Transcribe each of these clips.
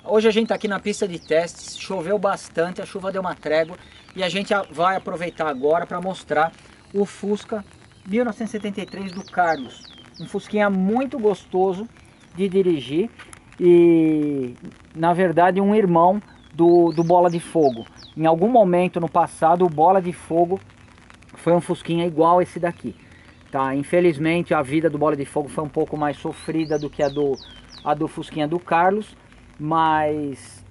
Hoje a gente está aqui na pista de testes, choveu bastante, a chuva deu uma trégua e a gente vai aproveitar agora para mostrar o Fusca 1973 do Carlos. Um Fusquinha muito gostoso de dirigir e, na verdade, um irmão do Bola de Fogo. Em algum momento no passado, o Bola de Fogo foi um Fusquinha igual esse daqui. Tá? Infelizmente, a vida do Bola de Fogo foi um pouco mais sofrida do que a do Fusquinha do Carlos, mas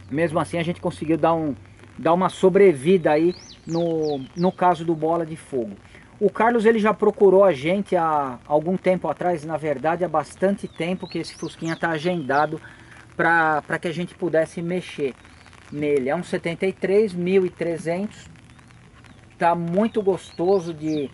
mesmo assim a gente conseguiu dar uma sobrevida aí no caso do Bola de Fogo. O Carlos ele já procurou a gente há algum tempo atrás, na verdade há bastante tempo que esse Fusquinha está agendado para que a gente pudesse mexer nele. É um 73, 1300, tá muito gostoso de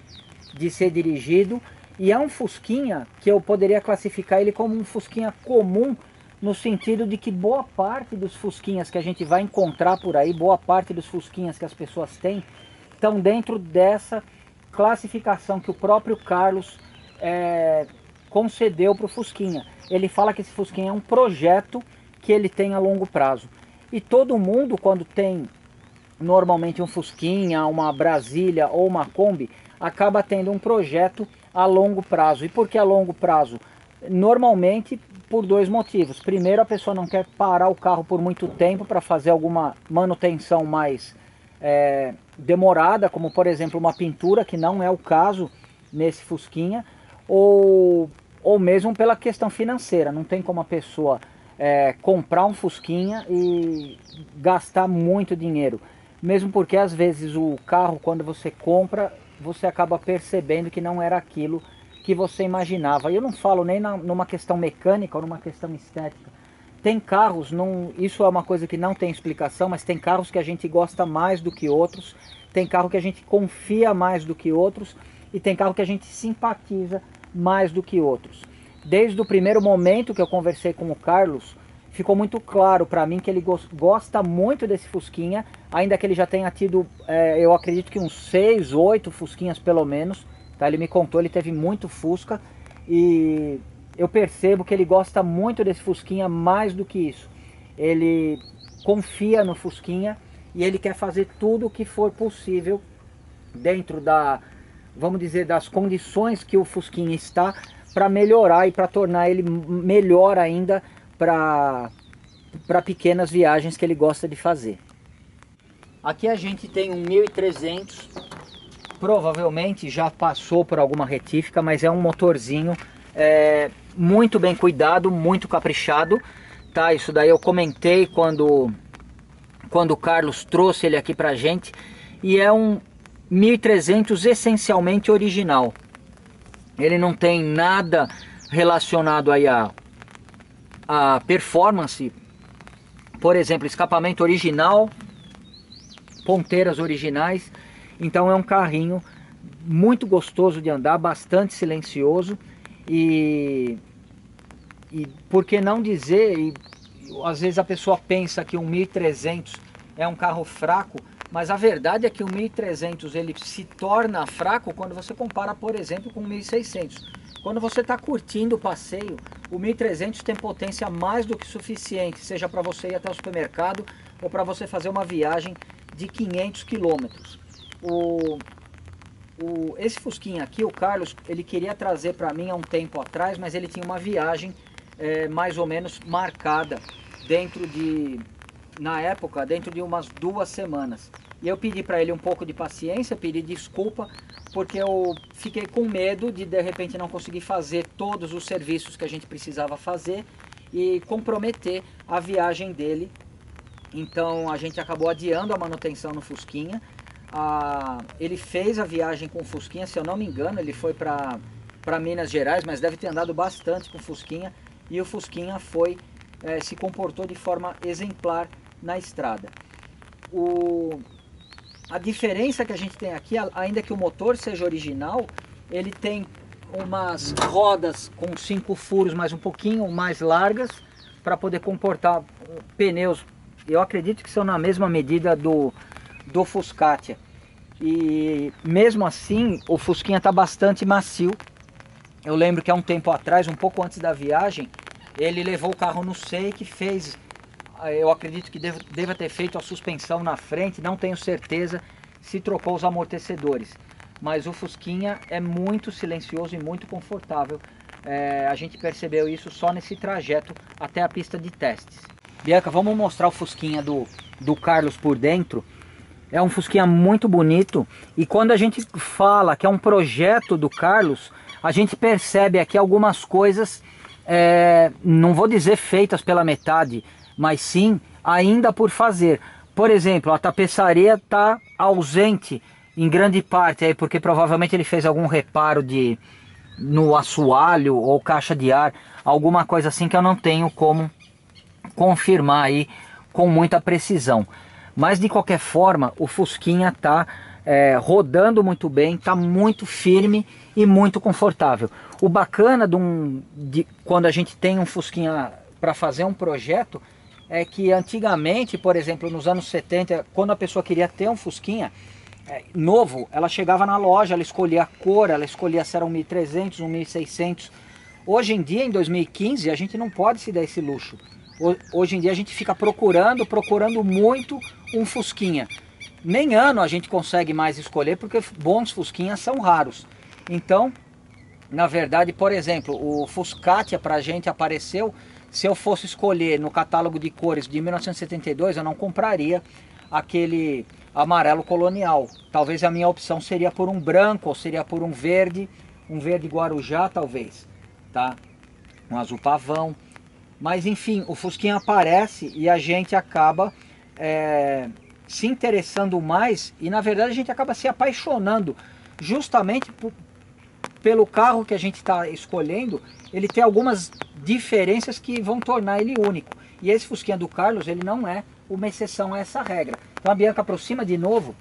ser dirigido e é um Fusquinha que eu poderia classificar ele como um Fusquinha comum, no sentido de que boa parte dos Fusquinhas que a gente vai encontrar por aí, boa parte dos Fusquinhas que as pessoas têm, estão dentro dessa classificação que o próprio Carlos concedeu para o Fusquinha. Ele fala que esse Fusquinha é um projeto que ele tem a longo prazo. E todo mundo, quando tem normalmente um Fusquinha, uma Brasília ou uma Kombi, acaba tendo um projeto a longo prazo. E por que a longo prazo? Normalmente por dois motivos. Primeiro, a pessoa não quer parar o carro por muito tempo para fazer alguma manutenção mais demorada, como por exemplo uma pintura, que não é o caso nesse Fusquinha, ou mesmo pela questão financeira. Não tem como a pessoa comprar um Fusquinha e gastar muito dinheiro. Mesmo porque às vezes o carro, quando você compra, você acaba percebendo que não era aquilo que você imaginava. E eu não falo nem numa questão mecânica ou numa questão estética. Tem carros, isso é uma coisa que não tem explicação, mas tem carros que a gente gosta mais do que outros, tem carro que a gente confia mais do que outros e tem carro que a gente simpatiza mais do que outros. Desde o primeiro momento que eu conversei com o Carlos, ficou muito claro para mim que ele gosta muito desse Fusquinha, ainda que ele já tenha tido, eu acredito que uns 6, 8 Fusquinhas pelo menos. Tá? Ele me contou, ele teve muito Fusca e eu percebo que ele gosta muito desse Fusquinha mais do que isso. Ele confia no Fusquinha e ele quer fazer tudo o que for possível dentro vamos dizer, das condições que o Fusquinha está, para melhorar e para tornar ele melhor ainda para pequenas viagens que ele gosta de fazer. Aqui a gente tem um 1300, provavelmente já passou por alguma retífica, mas é um motorzinho muito bem cuidado, muito caprichado, tá? Isso daí eu comentei quando o Carlos trouxe ele aqui pra gente, e é um 1300 essencialmente original. Ele não tem nada relacionado aí a performance, por exemplo, escapamento original, ponteiras originais. Então é um carrinho muito gostoso de andar, bastante silencioso e por que não dizer, às vezes a pessoa pensa que um 1300 é um carro fraco, mas a verdade é que o 1300 ele se torna fraco quando você compara, por exemplo, com o 1600. Quando você está curtindo o passeio, o 1300 tem potência mais do que suficiente, seja para você ir até o supermercado ou para você fazer uma viagem de 500 quilômetros. Esse Fusquinha aqui, o Carlos, ele queria trazer para mim há um tempo atrás, mas ele tinha uma viagem mais ou menos marcada na época, dentro de umas 2 semanas. E eu pedi para ele um pouco de paciência, pedi desculpa, porque eu fiquei com medo de repente não conseguir fazer todos os serviços que a gente precisava fazer e comprometer a viagem dele. Então a gente acabou adiando a manutenção no Fusquinha. Ele fez a viagem com o Fusquinha, se eu não me engano, ele foi para Minas Gerais, mas deve ter andado bastante com o Fusquinha. E o Fusquinha se comportou de forma exemplar na estrada. A diferença que a gente tem aqui, ainda que o motor seja original, ele tem umas rodas com 5 furos, mas um pouquinho mais largas, para poder comportar pneus. Eu acredito que são na mesma medida do Fuscatia. E mesmo assim, o Fusquinha está bastante macio. Eu lembro que há um tempo atrás, um pouco antes da viagem, ele levou o carro no SEIC, fez, eu acredito que deva ter feito a suspensão na frente, não tenho certeza se trocou os amortecedores. Mas o Fusquinha é muito silencioso e muito confortável. A gente percebeu isso só nesse trajeto até a pista de testes. Bianca, vamos mostrar o Fusquinha do Carlos por dentro. É um Fusquinha muito bonito, e quando a gente fala que é um projeto do Carlos, a gente percebe aqui algumas coisas, não vou dizer feitas pela metade, mas sim ainda por fazer. Por exemplo, a tapeçaria está ausente em grande parte, aí, porque provavelmente ele fez algum reparo no assoalho ou caixa de ar, alguma coisa assim que eu não tenho como confirmar aí com muita precisão. Mas de qualquer forma, o Fusquinha está rodando muito bem, está muito firme e muito confortável. O bacana quando a gente tem um Fusquinha para fazer um projeto é que antigamente, por exemplo, nos anos 70, quando a pessoa queria ter um Fusquinha novo, ela chegava na loja, ela escolhia a cor, ela escolhia se era um 1300, um 1600. Hoje em dia, em 2015, a gente não pode se dar esse luxo. Hoje em dia a gente fica procurando muito um Fusquinha. Nem ano a gente consegue mais escolher, porque bons Fusquinhas são raros. Então, na verdade, por exemplo, o Fuscatia pra gente apareceu. Se eu fosse escolher no catálogo de cores de 1972, eu não compraria aquele amarelo colonial. Talvez a minha opção seria por um branco, ou seria por um verde guarujá talvez, tá? Um azul pavão. Mas enfim, o Fusquinha aparece e a gente acaba se interessando mais, e na verdade a gente acaba se apaixonando justamente pelo carro que a gente está escolhendo. Ele tem algumas diferenças que vão tornar ele único. E esse Fusquinha do Carlos, ele não é uma exceção a essa regra. Então a Bianca aproxima de novo.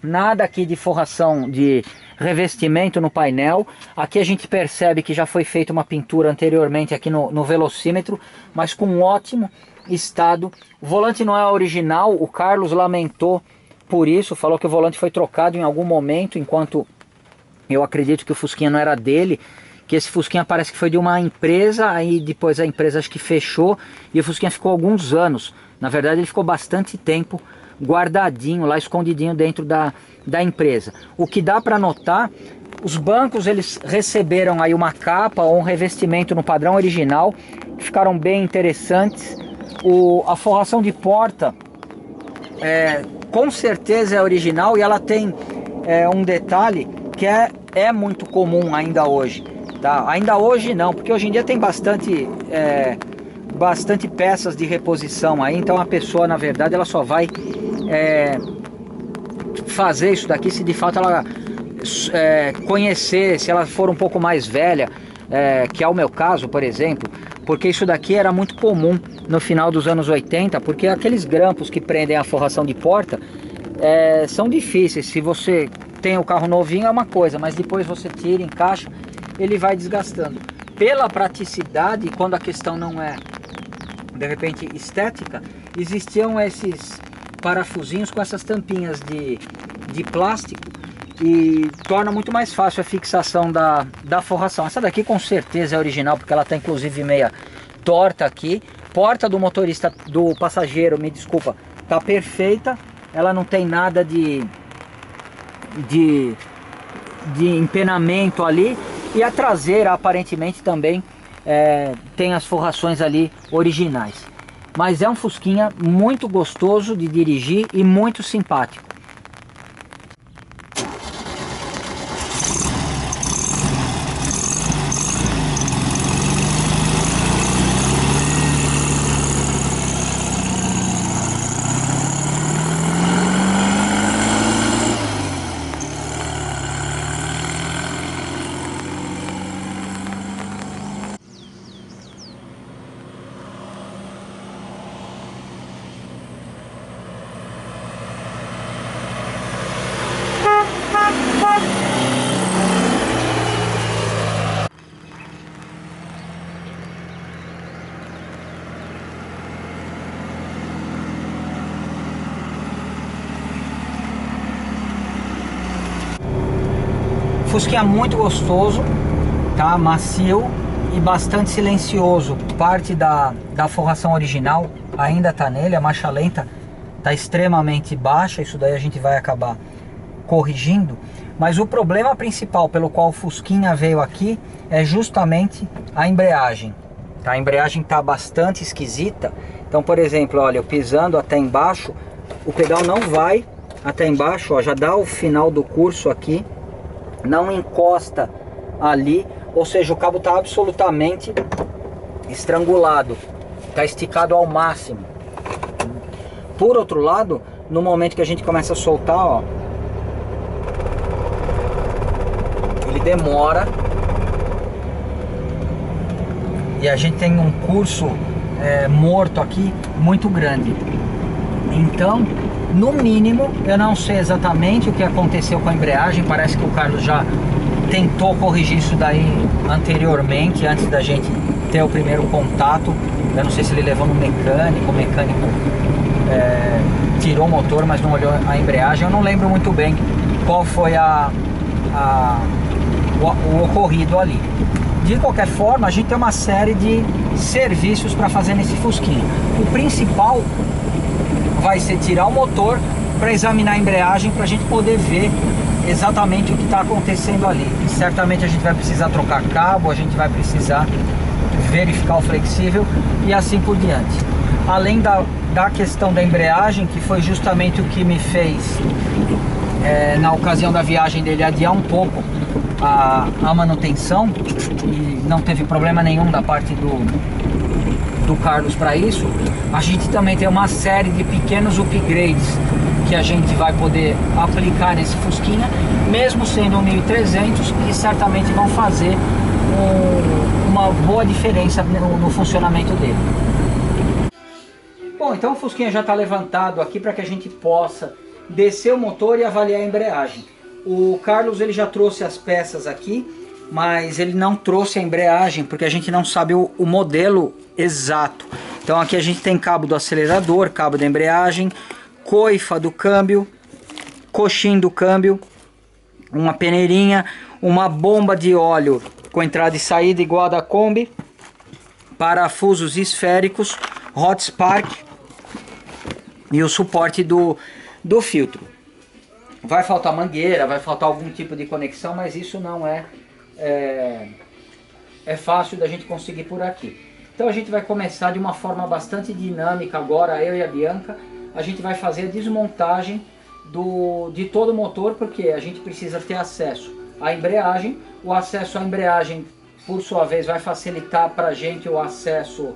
Nada aqui de forração, de revestimento no painel. Aqui a gente percebe que já foi feita uma pintura anteriormente aqui no velocímetro, mas com um ótimo estado. O volante não é original, o Carlos lamentou por isso, falou que o volante foi trocado em algum momento, enquanto eu acredito que o Fusquinha não era dele, que esse Fusquinha parece que foi de uma empresa, aí depois a empresa acho que fechou, e o Fusquinha ficou alguns anos. Na verdade ele ficou bastante tempo guardadinho lá, escondidinho dentro da empresa. O que dá para notar, os bancos eles receberam aí uma capa ou um revestimento no padrão original, que ficaram bem interessantes. A forração de porta com certeza é original, e ela tem um detalhe que é muito comum ainda hoje, tá? Ainda hoje não, porque hoje em dia tem bastante peças de reposição aí, então a pessoa na verdade ela só vai fazer isso daqui se de fato ela conhecer, se ela for um pouco mais velha, que é o meu caso, por exemplo, porque isso daqui era muito comum no final dos anos 80, porque aqueles grampos que prendem a forração de porta são difíceis. Se você tem o carro novinho é uma coisa, mas depois você tira, encaixa, ele vai desgastando. Pela praticidade, quando a questão não é de repente estética, existiam esses parafusinhos com essas tampinhas de plástico, e torna muito mais fácil a fixação da forração. Essa daqui com certeza é original, porque ela está inclusive meia torta aqui. Porta do motorista, do passageiro, me desculpa, tá perfeita, ela não tem nada de empenamento ali, e a traseira aparentemente também tem as forrações ali originais. Mas é um Fusquinha muito gostoso de dirigir e muito simpático. Fusquinha muito gostoso, tá? Macio, e bastante silencioso. Parte da forração original ainda está nele, a marcha lenta está extremamente baixa, isso daí a gente vai acabar corrigindo. Mas o problema principal pelo qual o Fusquinha veio aqui é justamente a embreagem. A embreagem está bastante esquisita. Então, por exemplo, olha, eu pisando até embaixo, o pedal não vai até embaixo, ó, já dá o final do curso aqui, não encosta ali, ou seja, o cabo está absolutamente estrangulado, está esticado ao máximo. Por outro lado, no momento que a gente começa a soltar, ó, ele demora e a gente tem um curso morto aqui muito grande. Então, no mínimo, eu não sei exatamente o que aconteceu com a embreagem. Parece que o Carlos já tentou corrigir isso daí anteriormente, antes da gente ter o primeiro contato. Eu não sei se ele levou no mecânico, o mecânico tirou o motor, mas não olhou a embreagem. Eu não lembro muito bem qual foi o ocorrido ali. De qualquer forma, a gente tem uma série de serviços para fazer nesse Fusquinha. O principal vai ser tirar o motor para examinar a embreagem, para a gente poder ver exatamente o que está acontecendo ali. E certamente a gente vai precisar trocar cabo, a gente vai precisar verificar o flexível e assim por diante. Além da questão da embreagem, que foi justamente o que me fez, na ocasião da viagem dele, adiar um pouco a manutenção, e não teve problema nenhum da parte do Carlos para isso. A gente também tem uma série de pequenos upgrades que a gente vai poder aplicar nesse Fusquinha, mesmo sendo um 1300, que certamente vão fazer uma boa diferença no funcionamento dele. Bom, então o Fusquinha já está levantado aqui para que a gente possa descer o motor e avaliar a embreagem. O Carlos ele já trouxe as peças aqui, mas ele não trouxe a embreagem porque a gente não sabe o modelo exato. Então aqui a gente tem cabo do acelerador, cabo da embreagem, coifa do câmbio, coxim do câmbio, uma peneirinha, uma bomba de óleo com entrada e saída igual a da Kombi, parafusos esféricos, hot spark e o suporte do filtro. Vai faltar mangueira, vai faltar algum tipo de conexão, mas isso não é fácil da gente conseguir por aqui. Então a gente vai começar de uma forma bastante dinâmica agora, eu e a Bianca. A gente vai fazer a desmontagem de todo o motor, porque a gente precisa ter acesso à embreagem. O acesso à embreagem, por sua vez, vai facilitar para a gente o acesso,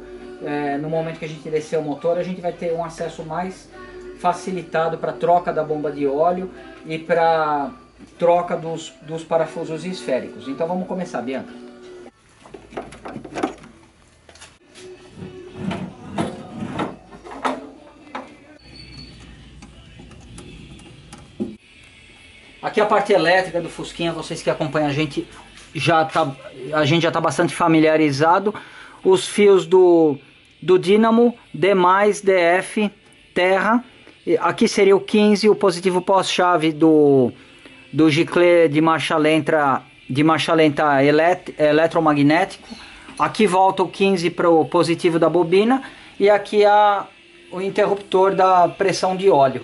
no momento que a gente descer o motor, a gente vai ter um acesso mais facilitado para troca da bomba de óleo e para troca dos parafusos esféricos. Então vamos começar, Bianca. Aqui a parte elétrica do Fusquinha, vocês que acompanham a gente já tá bastante familiarizado. Os fios do dínamo, D+, DF, terra. Aqui seria o 15, o positivo pós-chave do giclê de marcha lenta eletromagnético. Aqui volta o 15 para o positivo da bobina e aqui o interruptor da pressão de óleo.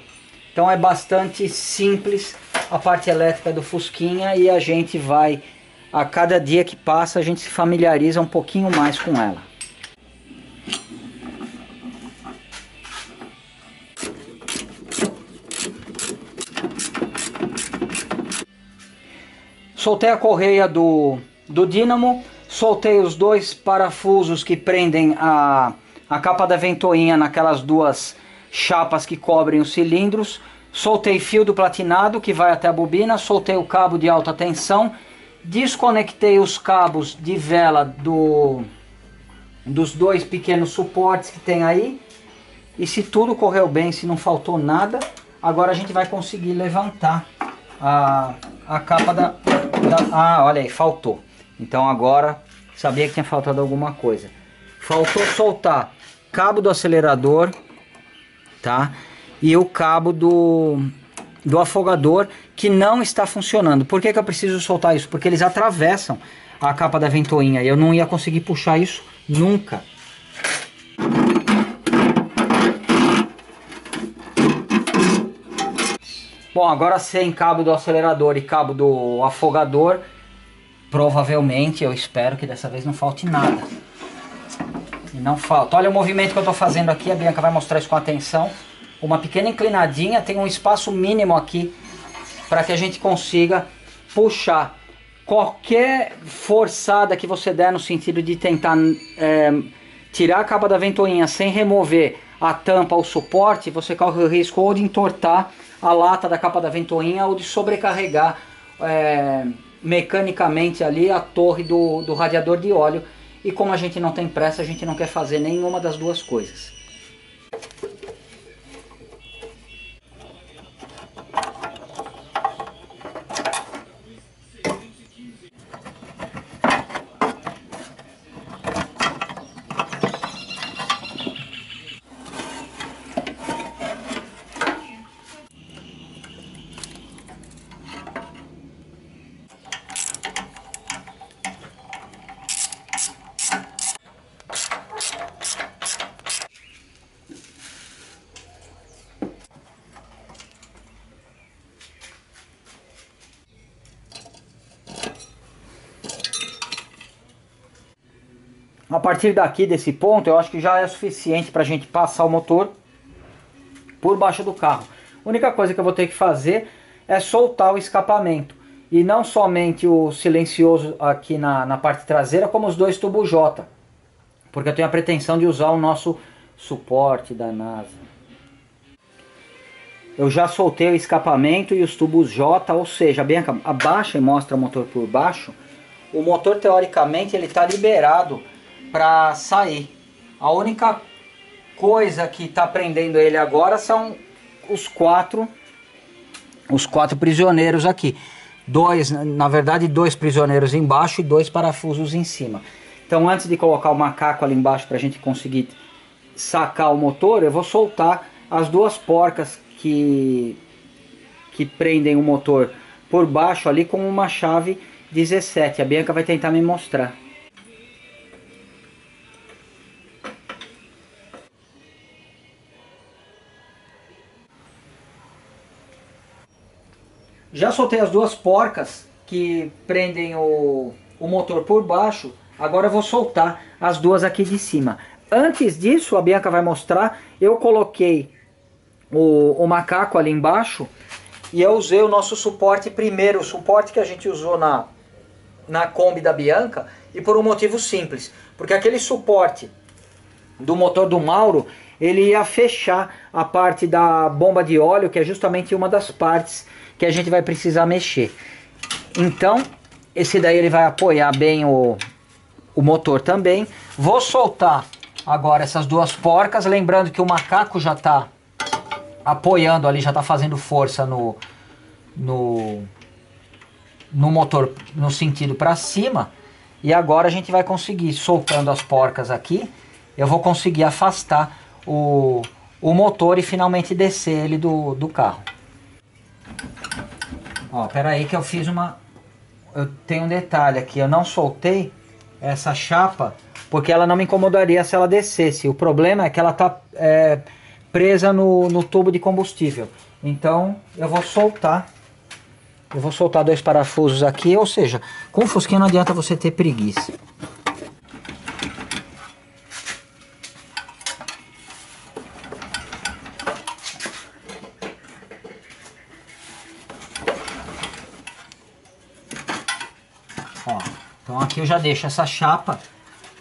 Então é bastante simples a parte elétrica do Fusquinha e a gente vai, a cada dia que passa, a gente se familiariza um pouquinho mais com ela. Soltei a correia do dínamo, soltei os dois parafusos que prendem a capa da ventoinha naquelas duas chapas que cobrem os cilindros, soltei fio do platinado que vai até a bobina, soltei o cabo de alta tensão, desconectei os cabos de vela dos dois pequenos suportes que tem aí, e se tudo correu bem, se não faltou nada, agora a gente vai conseguir levantar a capa olha aí, faltou. Então agora, sabia que tinha faltado alguma coisa. Faltou soltar cabo do acelerador, tá? E o cabo do afogador, que não está funcionando. Por que eu preciso soltar isso? Porque eles atravessam a capa da ventoinha. Eu não ia conseguir puxar isso nunca. Bom, agora sem cabo do acelerador e cabo do afogador, provavelmente, eu espero que dessa vez não falte nada. E não falta. Olha o movimento que eu estou fazendo aqui, a Bianca vai mostrar isso com atenção. Uma pequena inclinadinha, tem um espaço mínimo aqui para que a gente consiga puxar. Qualquer forçada que você der no sentido de tentar tirar a capa da ventoinha sem remover a tampa ou o suporte, você corre o risco ou de entortar a lata da capa da ventoinha ou de sobrecarregar mecanicamente ali a torre do radiador de óleo. E como a gente não tem pressa, a gente não quer fazer nenhuma das duas coisas. A partir daqui, desse ponto, eu acho que já é suficiente para a gente passar o motor por baixo do carro. A única coisa que eu vou ter que fazer é soltar o escapamento. E não somente o silencioso aqui na parte traseira, como os dois tubos J. Porque eu tenho a pretensão de usar o nosso suporte da NASA. Eu já soltei o escapamento e os tubos J, ou seja, bem abaixa e mostra o motor por baixo. O motor, teoricamente, ele está liberado para sair. A única coisa que está prendendo ele agora são os quatro prisioneiros aqui. Na verdade, dois prisioneiros embaixo e dois parafusos em cima. Então, antes de colocar o macaco ali embaixo para a gente conseguir sacar o motor, eu vou soltar as duas porcas que prendem o motor por baixo ali com uma chave 17. A Bianca vai tentar me mostrar. Já soltei as duas porcas que prendem o motor por baixo. Agora eu vou soltar as duas aqui de cima. Antes disso, a Bianca vai mostrar, eu coloquei o macaco ali embaixo e eu usei o nosso suporte primeiro, o suporte que a gente usou na Kombi da Bianca, e por um motivo simples, porque aquele suporte do motor do Mauro, ele ia fechar a parte da bomba de óleo, que é justamente uma das partes que a gente vai precisar mexer. Então, esse daí ele vai apoiar bem o motor também. Vou soltar agora essas duas porcas, lembrando que o macaco já está apoiando ali, já está fazendo força no motor no sentido para cima. E agora a gente vai conseguir, soltando as porcas aqui, eu vou conseguir afastar o motor e finalmente descer ele do carro. Ó, pera aí que eu fiz eu tenho um detalhe aqui, eu não soltei essa chapa porque ela não me incomodaria se ela descesse. O problema é que ela está presa no tubo de combustível. Então eu vou soltar dois parafusos aqui, ou seja, com o Fusquinha não adianta você ter preguiça. Ó, então aqui eu já deixo essa chapa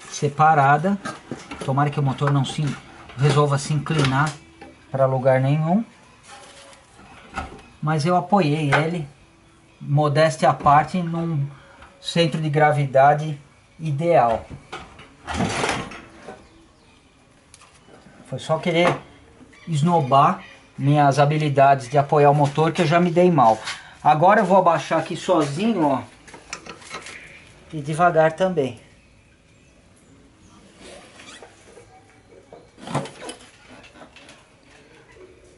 separada. Tomara que o motor não resolva se inclinar para lugar nenhum. Mas eu apoiei ele, modéstia à parte, num centro de gravidade ideal. Foi só querer esnobar minhas habilidades de apoiar o motor que eu já me dei mal. Agora eu vou abaixar aqui sozinho, ó. E devagar também.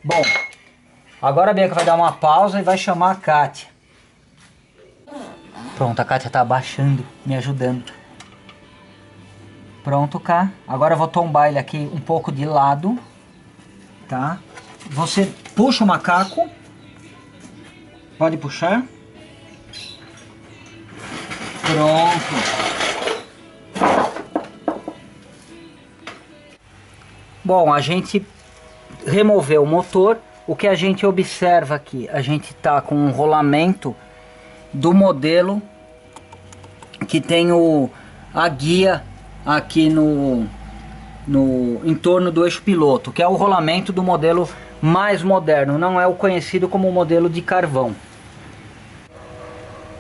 Bom, agora a Bianca vai dar uma pausa e vai chamar a Kátia. Pronto, a Kátia tá abaixando, me ajudando. Pronto, Ká. Agora eu vou tombar ele aqui um pouco de lado, tá? Você puxa o macaco. Pode puxar. Pronto. Bom, a gente removeu o motor. O que a gente observa aqui? A gente tá com um rolamento do modelo que tem a guia aqui em torno do eixo piloto, que é o rolamento do modelo mais moderno, não é o conhecido como o modelo de carvão.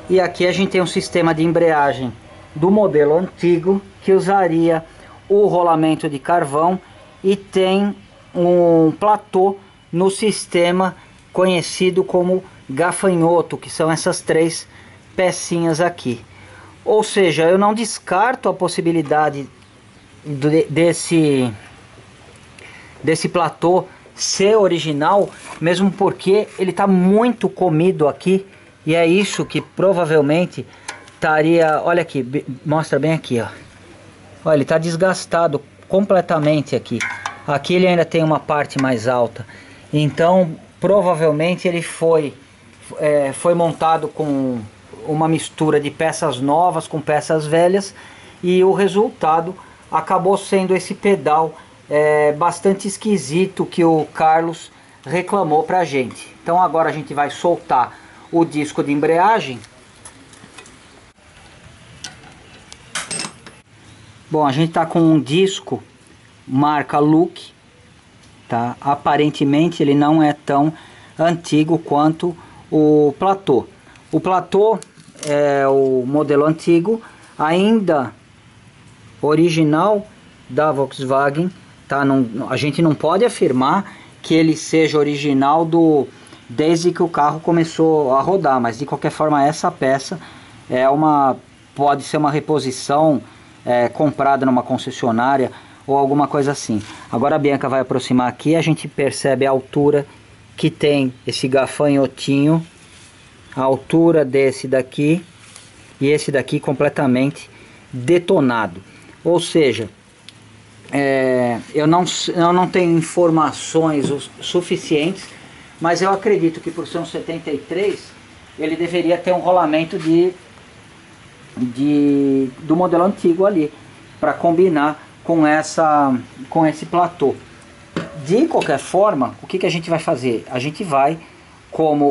E aqui a gente tem um sistema de embreagem do modelo antigo que usaria o rolamento de carvão, e tem um platô no sistema conhecido como gafanhoto, que são essas 3 pecinhas aqui. Ou seja, eu não descarto a possibilidade desse platô ser original, mesmo porque ele está muito comido aqui, e é isso que provavelmente estaria. Olha aqui, mostra bem aqui, ó. Olha, ele está desgastado completamente aqui. Aqui ele ainda tem uma parte mais alta, então provavelmente ele foi montado com uma mistura de peças novas com peças velhas, e o resultado acabou sendo esse pedal bastante esquisito que o Carlos reclamou pra gente. Então agora a gente vai soltar o disco de embreagem. Bom, a gente tá com um disco marca Look, tá? Aparentemente ele não é tão antigo quanto o platô. O platô é o modelo antigo, ainda original da Volkswagen, tá? A gente não pode afirmar que ele seja original desde que o carro começou a rodar, mas de qualquer forma essa peça pode ser uma reposição comprada numa concessionária ou alguma coisa assim. Agora a Bianca vai aproximar aqui, a gente percebe a altura que tem esse gafanhotinho, a altura desse daqui, e esse daqui completamente detonado. Ou seja, eu não tenho informações suficientes, mas eu acredito que por ser um 73 ele deveria ter um rolamento do modelo antigo ali, para combinar com esse platô. De qualquer forma, o que a gente vai fazer? A gente vai, como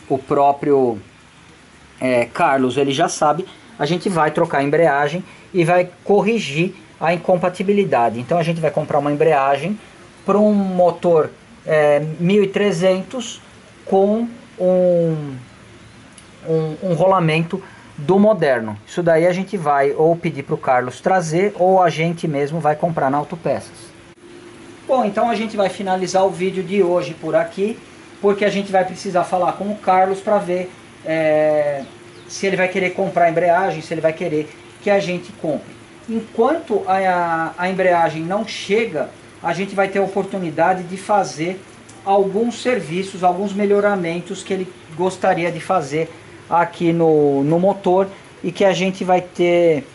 o próprio Carlos ele já sabe, a gente vai trocar a embreagem e vai corrigir a incompatibilidade. Então a gente vai comprar uma embreagem para um motor 1300 com um rolamento do moderno. Isso daí a gente vai ou pedir para o Carlos trazer, ou a gente mesmo vai comprar na Autopeças. Bom, então a gente vai finalizar o vídeo de hoje por aqui, porque a gente vai precisar falar com o Carlos para ver se ele vai querer comprar a embreagem, se ele vai querer que a gente compre. Enquanto a embreagem não chega, a gente vai ter a oportunidade de fazer alguns serviços, alguns melhoramentos que ele gostaria de fazer aqui no motor, e que a gente vai ter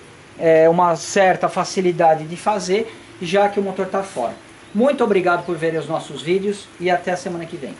uma certa facilidade de fazer, já que o motor está fora. Muito obrigado por verem os nossos vídeos e até a semana que vem.